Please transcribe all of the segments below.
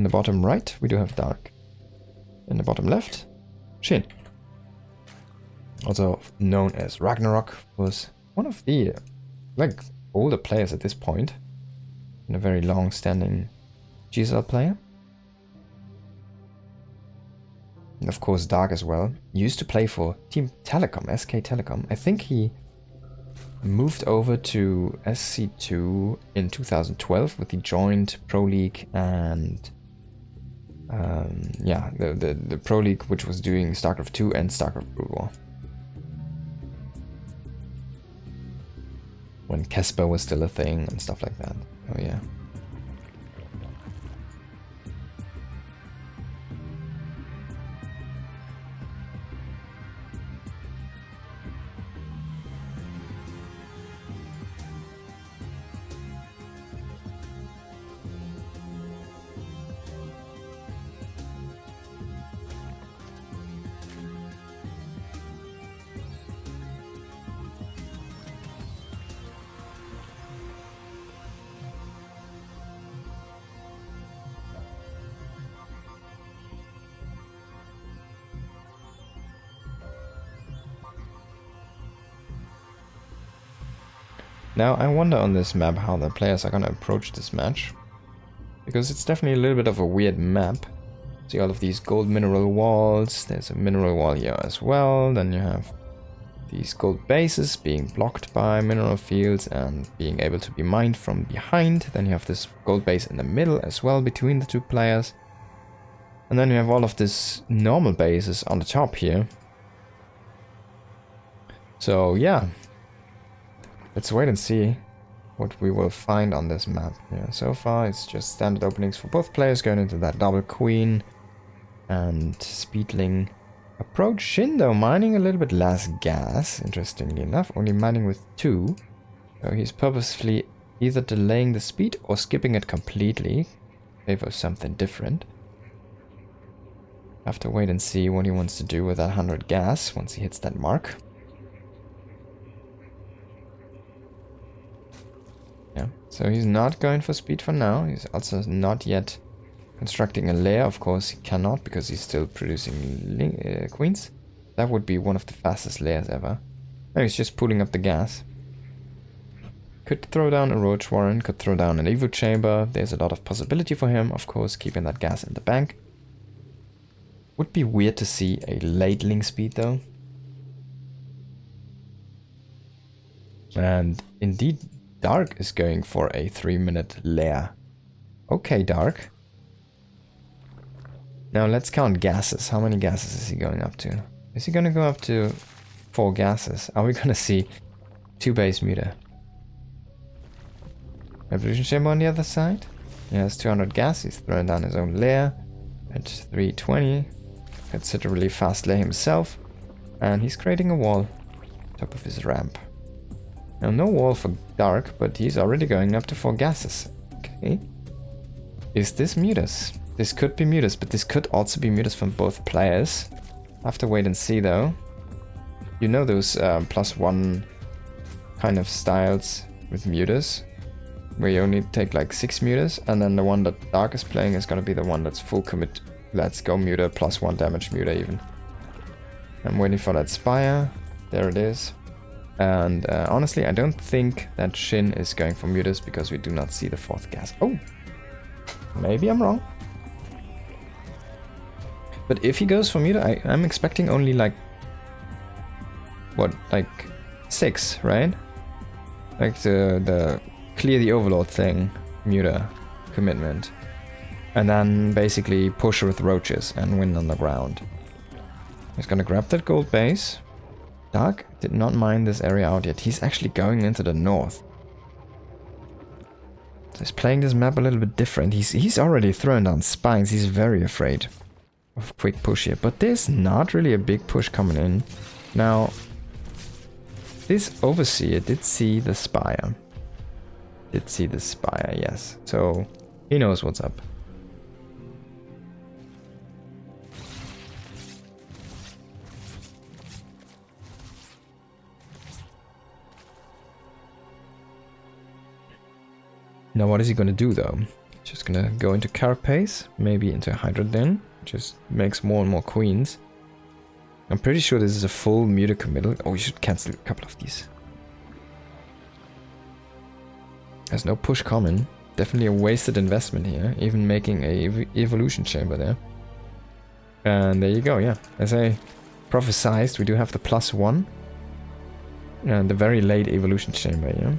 In the bottom right, we do have Dark. In the bottom left, Shin. Also known as Ragnarok, was one of the like older players at this point. And a very long-standing GSL player. And of course Dark as well. Used to play for Team Telecom, SK Telecom. I think he moved over to SC2 in 2012 with the joint Pro League and yeah, the Pro League, which was doing StarCraft 2 and StarCraft Brood War. When Casper was still a thing and stuff like that. Oh yeah. Now I wonder on this map how the players are gonna approach this match. Because it's definitely a little bit of a weird map. See all of these gold mineral walls, there's a mineral wall here as well, then you have these gold bases being blocked by mineral fields and being able to be mined from behind. Then you have this gold base in the middle as well between the two players. And then you have all of this normal bases on the top here. So yeah. Let's wait and see what we will find on this map. Yeah, so far it's just standard openings for both players going into that double queen and speedling approach. Shin though mining a little bit less gas, interestingly enough, only mining with 2. So he's purposefully either delaying the speed or skipping it completely. Favor something different. Have to wait and see what he wants to do with that 100 gas once he hits that mark. Yeah, so he's not going for speed for now. He's also not yet constructing a lair. Of course, he cannot because he's still producing queens. That would be one of the fastest lairs ever. No, he's just pulling up the gas. Could throw down a Roach Warren, could throw down an Evo Chamber. There's a lot of possibility for him, of course, keeping that gas in the bank. Would be weird to see a late link speed though. And indeed, Dark is going for a 3-minute lair. Okay, Dark. Now let's count gases. How many gases is he going up to? Is he going to go up to 4 gases? Are we going to see 2 base muta? Evolution Chamber on the other side? He has 200 gas. He's throwing down his own lair at 320. Considerably fast lair himself. And he's creating a wall on top of his ramp. Now, no wall for Dark, but he's already going up to 4 gases. Okay. Is this mutas? This could be mutas, but this could also be mutas from both players. Have to wait and see, though. You know those +1 kind of styles with mutas, where you only take like 6 mutas, and then the one that Dark is playing is going to be the one that's full commit. Let's go muta, +1 damage muta even. I'm waiting for that Spire. There it is. And honestly, I don't think that Shin is going for mutas because we do not see the 4th gas. Oh! Maybe I'm wrong. But if he goes for muta, I'm expecting only like... What? Like 6, right? Like the clear the overlord thing. Muta. Commitment. And then basically push with roaches and win on the ground. He's gonna grab that gold base. Dark did not mine this area out yet. He's actually going into the north. So he's playing this map a little bit different. He's already thrown down spines. He's very afraid of quick push here. But there's not really a big push coming in. Now, this Overseer did see the Spire. Yes. So he knows what's up. Now what is he going to do though? Just Just gonna go into Carapace, maybe into Hydra Den. Just makes more and more queens. I'm pretty sure this is a full muta committal. Oh, we should cancel a couple of these. There's no push common. Definitely a wasted investment here. Even making a evolution chamber there. And there you go, yeah. As I prophesized, we do have the +1. And the very late evolution chamber, yeah.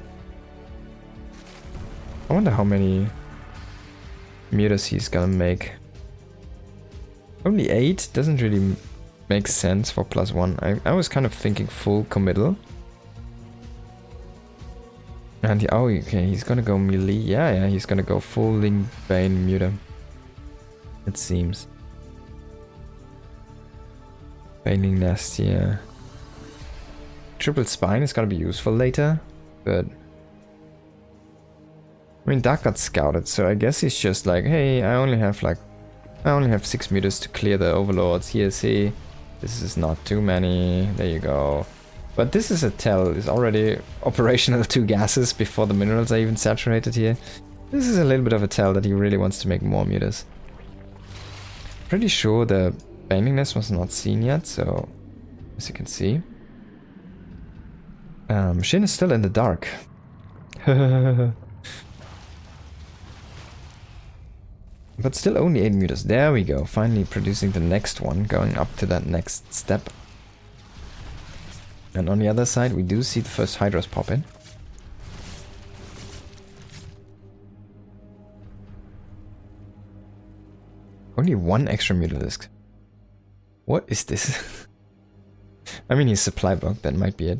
I wonder how many mutas he's gonna make. Only 8 doesn't really make sense for +1. I was kind of thinking full committal. And oh, okay, he's gonna go melee. Yeah, he's gonna go full Ling Bane muta. It seems. Baneling Nest, yeah. Triple Spine is gonna be useful later, but I mean, Dark got scouted, so I guess he's just like, hey, I only have 6 mutas to clear the overlords. Here, see, this is not too many. There you go. But this is a tell. It's already operational 2 gases before the minerals are even saturated here. This is a little bit of a tell that he really wants to make more mutas. Pretty sure the Baneling Nest was not seen yet, so as you can see. Shin is still in the dark. But still only 8 mutas. There we go. Finally producing the next one, going up to that next step. And on the other side, we do see the first Hydras pop in. Only 1 extra mutalisk. What is this? I mean, he's supply block. That might be it.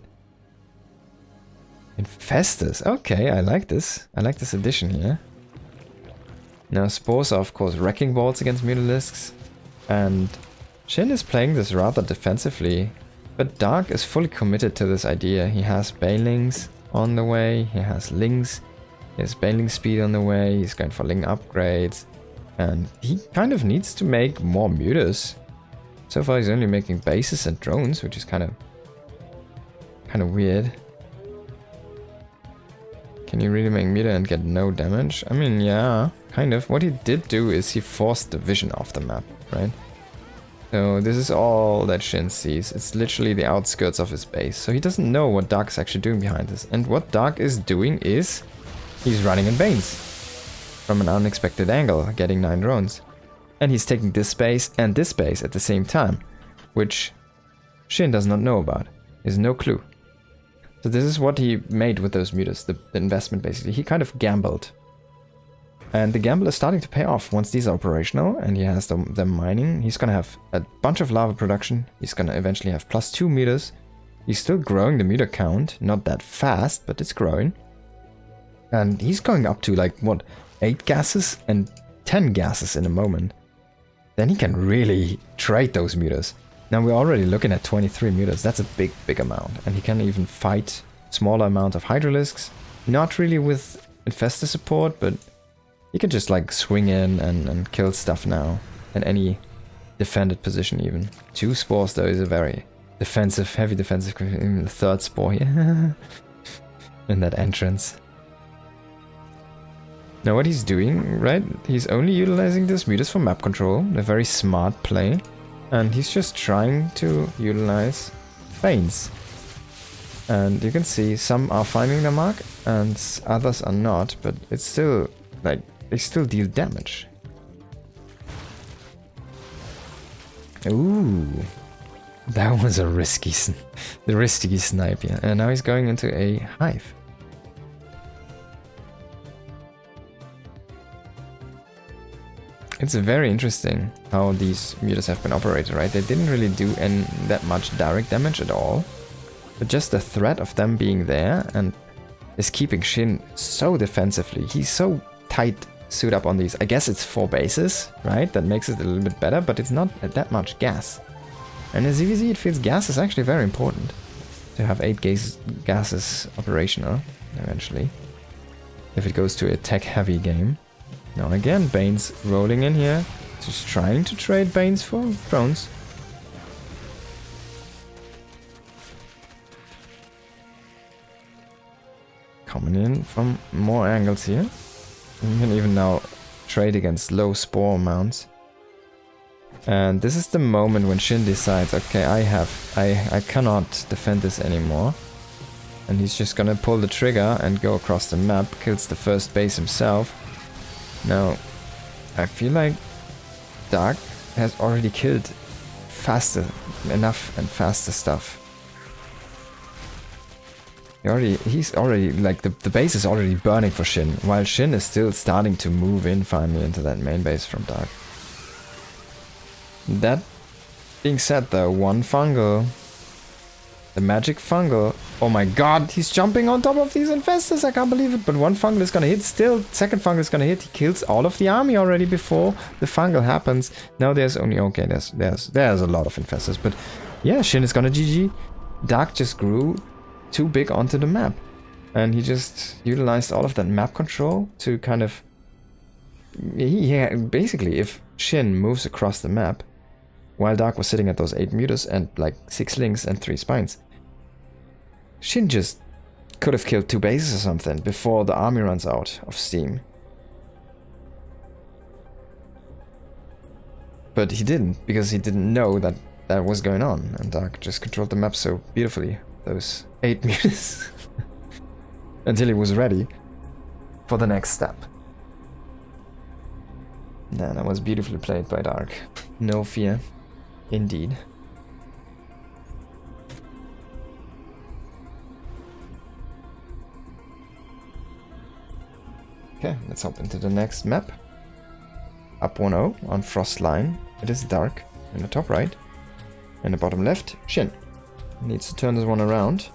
Infestus. Okay, I like this. I like this addition here. Now, Spores are, of course, wrecking balls against mutalisks. And Shin is playing this rather defensively. But Dark is fully committed to this idea. He has Banelings on the way, he has Lings, he has Baneling speed on the way, he's going for Ling upgrades. And he kind of needs to make more mutas. So far he's only making bases and drones, which is kind of weird. Can you really make muta and get no damage? I mean, yeah, kind of. What he did do is he forced the vision off the map, right? So this is all that Shin sees. It's literally the outskirts of his base. So he doesn't know what Dark is actually doing behind this. And what Dark is doing is he's running in Banes from an unexpected angle, getting 9 drones. And he's taking this space and this space at the same time, which Shin does not know about. He has no clue. So this is what he made with those mutas, the investment basically. He kind of gambled. And the gamble is starting to pay off once these are operational and he has them mining. He's gonna have a bunch of lava production. He's gonna eventually have +2 mutas. He's still growing the muta count, not that fast, but it's growing. And he's going up to like, what, 8 gases and 10 gases in a moment. Then he can really trade those mutas. Now we're already looking at 23 mutas. That's a big amount. And he can even fight smaller amount of Hydralisks. Not really with Infestor support, but he can just like swing in and kill stuff now. In any defended position even. 2 spores though is a very defensive, heavy defensive, even the 3rd spore here. In that entrance. Now what he's doing, right? He's only utilizing this mutas for map control. A very smart play. And he's just trying to utilize Banes. And you can see some are finding their mark and others are not, but it's still like they still deal damage. Ooh, that was a risky snipe, yeah. And now he's going into a hive. It's very interesting how these mutas have been operated, right? They didn't really do that much direct damage at all. But just the threat of them being there and is keeping Shin so defensively. He's so tight suit up on these. I guess it's 4 bases, right? That makes it a little bit better, but it's not that much gas. And in ZvZ it feels gas is actually very important. To have 8 gases operational, eventually. If it goes to a tech-heavy game. Now again, Bane's rolling in here. Just trying to trade Banes for drones. Coming in from more angles here. You can even now trade against low spore amounts. And this is the moment when SHIN decides, okay, I cannot defend this anymore. And he's just gonna pull the trigger and go across the map, kills the first base himself. Now, I feel like Dark has already killed faster enough and faster stuff. He's already, like, the base is already burning for SHIN, while SHIN is still starting to move in finally into that main base from Dark. That being said though, one fungal, the magic fungal, oh my god, he's jumping on top of these infestors, I can't believe it, but one fungal is gonna hit still, second fungal is gonna hit, he kills all of the army already before the fungal happens. Now there's only, okay, there's a lot of infestors, but yeah, SHIN is gonna GG. Dark just grew too big onto the map, and he just utilized all of that map control to kind of, yeah, basically if SHIN moves across the map while Dark was sitting at those 8 mutas and like 6 links and 3 spines, SHIN just could have killed 2 bases or something before the army runs out of steam. But he didn't, because he didn't know that that was going on, and Dark just controlled the map so beautifully, those 8 mutas, until he was ready for the next step. Yeah, that was beautifully played by Dark. No fear, indeed. Okay, let's hop into the next map. Up 1-0 on Frost Line. It is Dark in the top right. In the bottom left, SHIN. Needs to turn this one around.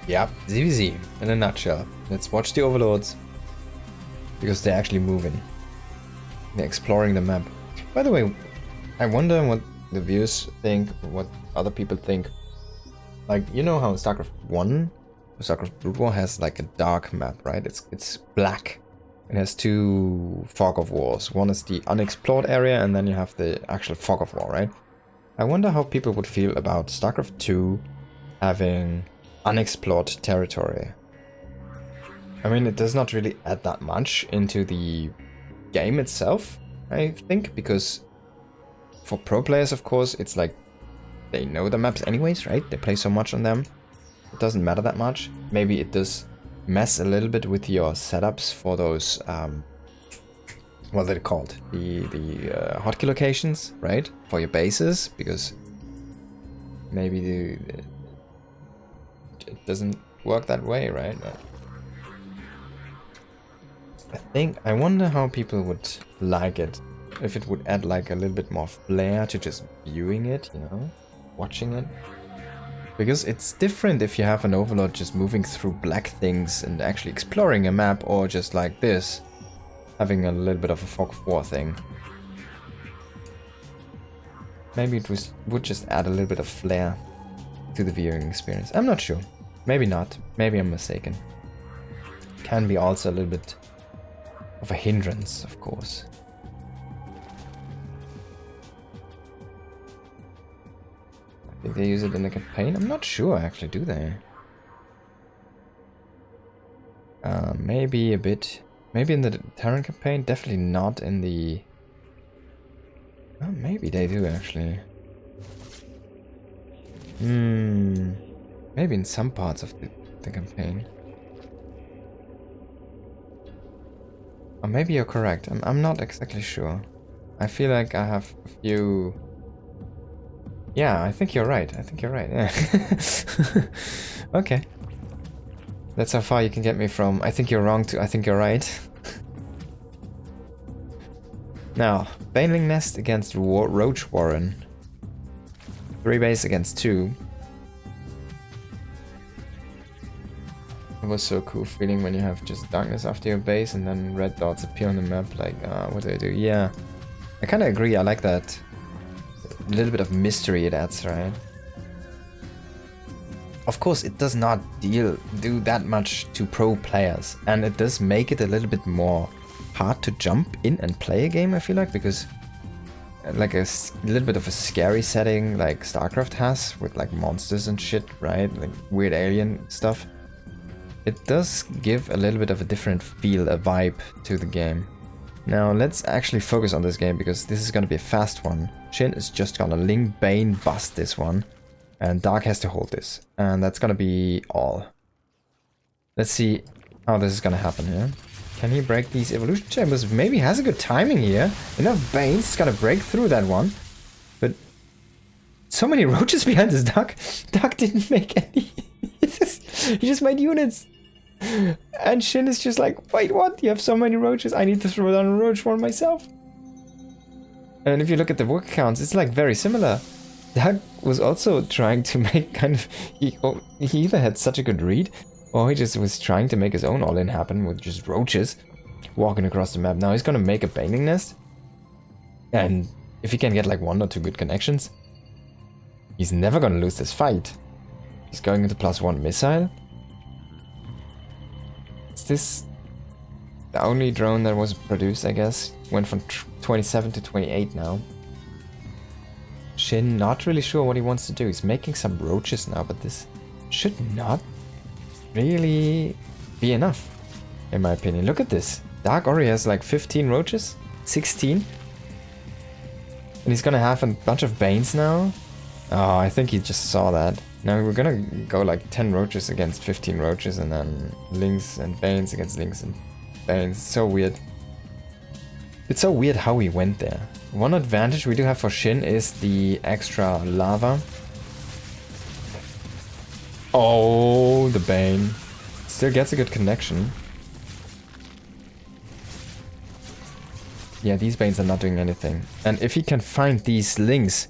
Yeah, ZvZ in a nutshell. Let's watch the overlords, because they're actually moving. They're exploring the map. By the way, I wonder what the viewers think, what other people think. Like, you know how StarCraft 1, StarCraft Brood War has like a dark map, right? It's black. It has 2 fog of wars. One is the unexplored area, and then you have the actual fog of war, right? I wonder how people would feel about StarCraft 2 having unexplored territory. I mean, it does not really add that much into the game itself, I think, because for pro players, of course, it's like they know the maps anyways, right? They play so much on them. It doesn't matter that much. Maybe it does mess a little bit with your setups for those, what are they called? The hotkey locations, right? For your bases, because maybe it doesn't work that way, right? I wonder how people would like it, if it would add like a little bit more flair to just viewing it, you know, watching it. Because it's different if you have an overlord just moving through black things and actually exploring a map, or just like this, having a little bit of a fog of war thing. Maybe it would just add a little bit of flair to the viewing experience. I'm not sure. Maybe not. Maybe I'm mistaken. Can be also a little bit of a hindrance, of course. I think they use it in the campaign. I'm not sure, actually, do they? Maybe a bit. Maybe in the Terran campaign. Definitely not in the... Oh, maybe they do, actually. Maybe in some parts of the campaign. Or maybe you're correct. I'm not exactly sure. I feel like I have a few... Yeah, I think you're right. I think you're right. Yeah. Okay. That's how far you can get me from I think you're wrong to I think you're right. Now, Baneling Nest against Roach Warren. 3 base against 2. It was so cool feeling when you have just darkness after your base and then red dots appear on the map like, what do I do? Yeah, I kind of agree, I like that. A little bit of mystery it adds, right? Of course, it does not do that much to pro players, and it does make it a little bit more hard to jump in and play a game, I feel like, because like a little bit of a scary setting like StarCraft has with like monsters and shit, right? Like weird alien stuff. It does give a little bit of a different feel, a vibe to the game. Now let's actually focus on this game because this is going to be a fast one. SHIN is just going to Ling Bane bust this one. And Dark has to hold this. And that's going to be all. Let's see how this is going to happen here. Can he break these evolution chambers? Maybe he has a good timing here. Enough Banes, he's going to break through that one. But so many roaches behind this Dark. Dark didn't make any. He just made units. And SHIN is just like, wait, what? You have so many roaches? I need to throw down a roach one myself. And if you look at the work counts, it's like very similar. Dark was also trying to make kind of... He either had such a good read, or he just was trying to make his own all-in happen with just roaches walking across the map. Now he's gonna make a Baneling Nest. And if he can get like 1 or 2 good connections, he's never gonna lose this fight. He's going into +1 missile. Is this the only drone that was produced, I guess? Went from 27 to 28 now. SHIN not really sure what he wants to do. He's making some roaches now, but this should not really be enough, in my opinion. Look at this. Dark already has like 15 roaches, 16. And he's gonna have a bunch of Banes now. Oh, I think he just saw that. Now we're gonna go like 10 roaches against 15 roaches and then Lynx and Banes against Lynx and Banes. So weird. It's so weird how we went there. One advantage we do have for SHIN is the extra lava. Oh, the Bane. Still gets a good connection. Yeah, these Banes are not doing anything. And if he can find these Lynx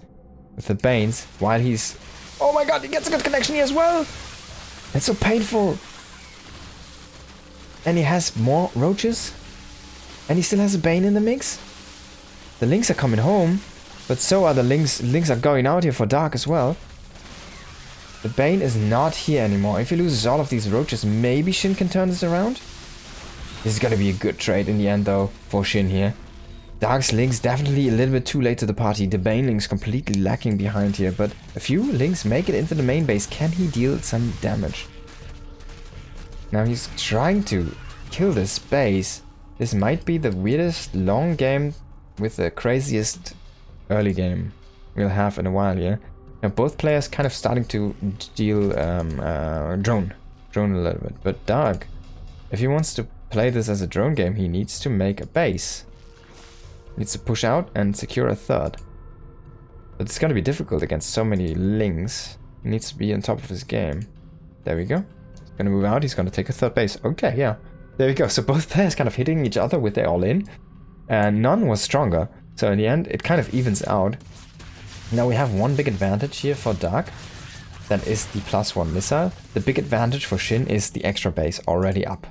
with the Banes while he's... Oh my god, he gets a good connection here as well! It's so painful! And he has more roaches? And he still has a Bane in the mix? The Lynx are coming home, but so are the Lynx. Lynx are going out here for Dark as well. The Bane is not here anymore. If he loses all of these roaches, maybe SHIN can turn this around? This is gonna be a good trade in the end though, for SHIN here. Dark's Lynx definitely a little bit too late to the party. The Bane Lynx completely lacking behind here, but a few Lynx make it into the main base. Can he deal some damage? Now he's trying to kill this base. This might be the weirdest long game with the craziest early game we'll have in a while here. Now both players kind of starting to deal drone a little bit. But Dark, if he wants to play this as a drone game, he needs to make a base. He needs to push out and secure a third. But it's gonna be difficult against so many Lynx. He needs to be on top of his game. There we go. He's gonna move out, he's gonna take a third base. Okay, yeah. There we go. So both players kind of hitting each other with their all-in. And none was stronger. So in the end, it kind of evens out. Now we have one big advantage here for Dark. That is the +1 missile. The big advantage for SHIN is the extra base already up.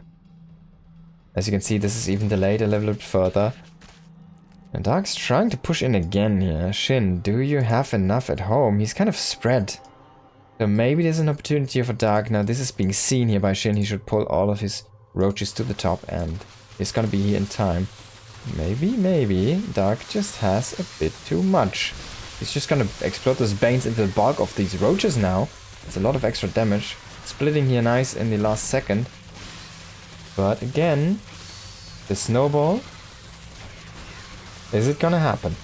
As you can see, this is even delayed a little bit further. And Dark's trying to push in again here. SHIN, do you have enough at home? He's kind of spread. So maybe there's an opportunity here for Dark. Now this is being seen here by SHIN. He should pull all of his roaches to the top and it's gonna be here in time. Maybe Dark just has a bit too much. He's just gonna explode those Banes into the bulk of these roaches now. It's a lot of extra damage. Splitting here nice in the last second. But again, the snowball. Is it gonna happen?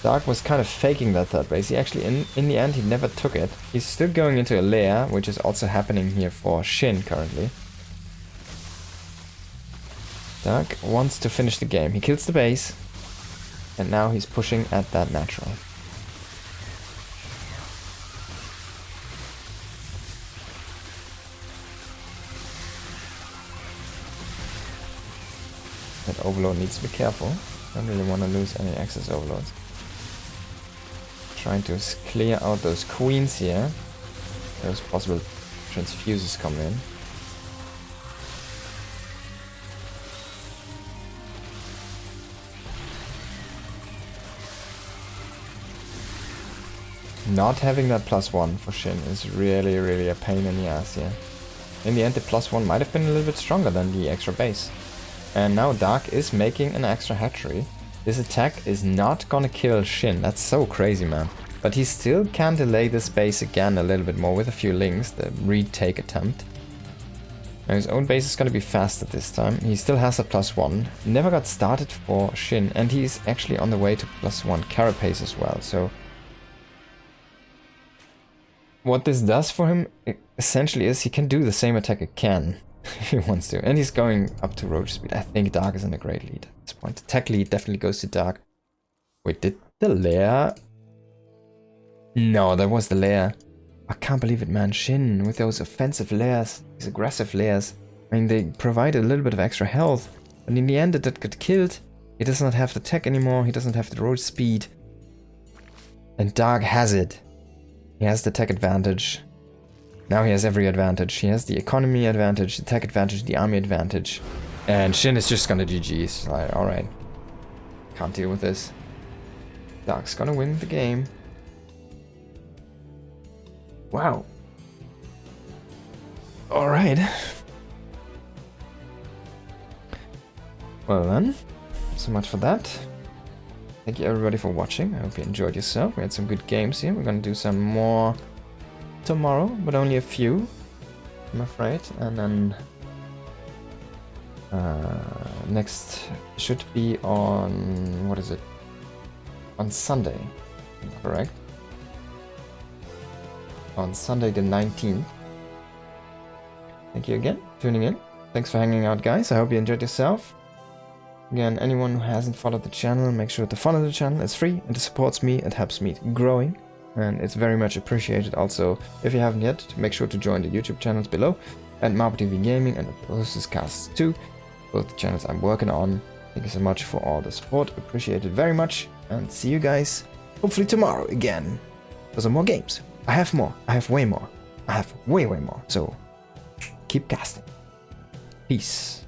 Dark was kind of faking that third base. He actually, in the end, he never took it. He's still going into a lair, which is also happening here for SHIN currently. Dark wants to finish the game. He kills the base. And now he's pushing at that natural. That overload needs to be careful. Don't really want to lose any excess overloads. Trying to clear out those queens here. Those possible transfuses come in. Not having that +1 for SHIN is really a pain in the ass here. In the end, the +1 might have been a little bit stronger than the extra base. And now Dark is making an extra hatchery. This attack is not gonna kill SHIN. That's so crazy, man. But he still can delay this base again a little bit more with a few links, the retake attempt. Now his own base is gonna be faster this time. He still has a +1. Never got started for SHIN, and he's actually on the way to +1 carapace as well, so... What this does for him, essentially, is he can do the same attack again, if he wants to. And he's going up to roach speed. I think Dark is in a great lead at this point. The tech lead definitely goes to Dark. Wait, did the lair... No, that was the lair. I can't believe it, man. SHIN, with those offensive lairs, these aggressive lairs. I mean, they provide a little bit of extra health. But in the end, it did get killed. He does not have the tech anymore. He doesn't have the roach speed. And Dark has it. He has the tech advantage. Now he has every advantage. He has the economy advantage, the tech advantage, the army advantage. And SHIN is just gonna GG. It's like, alright. Can't deal with this. Dark's gonna win the game. Wow. Alright. Well then, so much for that. Thank you everybody for watching. I hope you enjoyed yourself. We had some good games here. We're gonna do some more tomorrow, but only a few, I'm afraid. And then next should be on, what is it? On Sunday, correct? On Sunday the 19th. Thank you again for tuning in. Thanks for hanging out, guys. I hope you enjoyed yourself. Again, anyone who hasn't followed the channel, make sure to follow the channel. It's free and it supports me. It helps me growing. And it's very much appreciated. Also, if you haven't yet, make sure to join the YouTube channels below. And MapuTV Gaming and ZvZ 2. Both channels I'm working on. Thank you so much for all the support. Appreciate it very much. And see you guys hopefully tomorrow again for some more games. I have more. I have way more. I have way more. So keep casting. Peace.